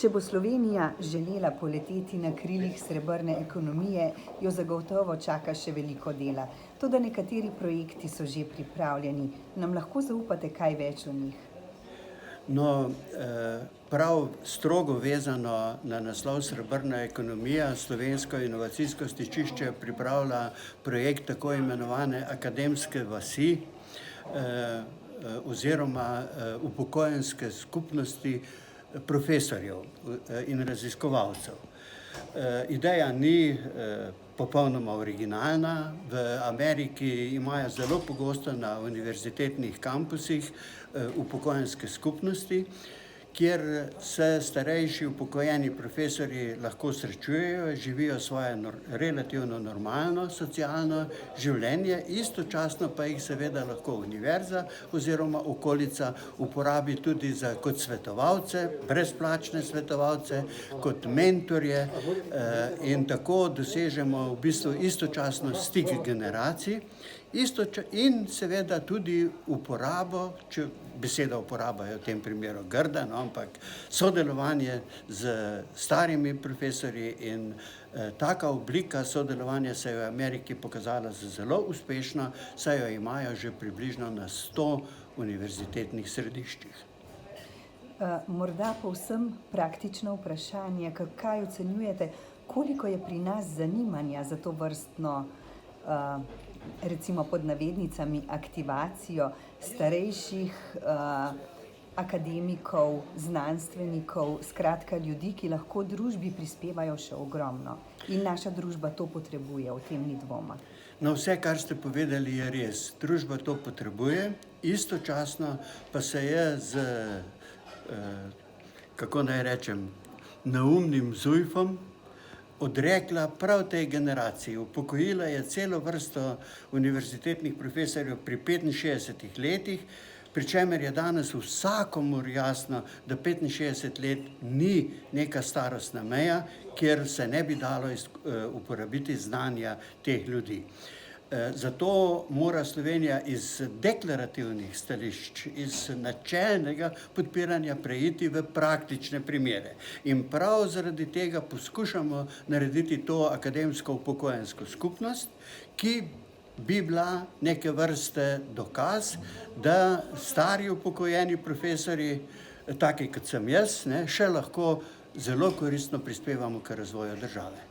Če bo Slovenija želela poleteti na krilih srebrne ekonomije, jo zagotovo čaka še veliko dela. Toda nekateri projekti so že pripravljeni. Nam lahko zaupate kaj več o njih? No, prav strogo vezano na naslov Srebrna ekonomija, Slovensko inovacijsko stičišče pripravlja projekt tako imenovane akademske vasi oziroma upokojenske skupnosti profesorjev in raziskovalcev. Ideja ni popolnoma originalna. V Ameriki imajo zelo pogosto na univerzitetnih kampusih upokojenske skupnosti, kjer se starejši upokojeni profesorji lahko srečujejo, živijo svoje relativno normalno socialno življenje, istočasno pa jih seveda lahko univerza oziroma okolica uporabi tudi kot svetovalce, brezplačne svetovalce, kot mentorje in tako dosežemo v bistvu istočasno stik generacij in seveda tudi uporabo, če beseda uporaba je v tem primeru grda, no, ampak sodelovanje z starimi profesorji in taka oblika sodelovanja se je v Ameriki pokazala za zelo uspešno, saj jo imajo že približno na 100 univerzitetnih središčih. Morda povsem praktično vprašanje, kaj ocenjujete, koliko je pri nas zanimanja za to vrstno, recimo pod navednicami, aktivacijo starejših akademikov, znanstvenikov, skratka ljudi, ki lahko družbi prispevajo še ogromno. In naša družba to potrebuje, o tem ni dvoma. No, vse, kar ste povedali, je res. Družba to potrebuje, istočasno pa se je z, kako naj rečem, neumnim Zujfom odrekla prav tej generaciji. Upokojila je celo vrsto univerzitetnih profesorjev pri 65 letih, pri čemer je danes vsakomur jasno, da 65 let ni neka starostna meja, kjer se ne bi dalo uporabiti znanja teh ljudi. Zato mora Slovenija iz deklarativnih stališč, iz načelnega podpiranja preiti v praktične primere. In prav zaradi tega poskušamo narediti to akademsko upokojensko skupnost, ki bi bila neke vrste dokaz, da stari upokojeni profesorji, taki kot sem jaz, še lahko zelo koristno prispevamo k razvoju države.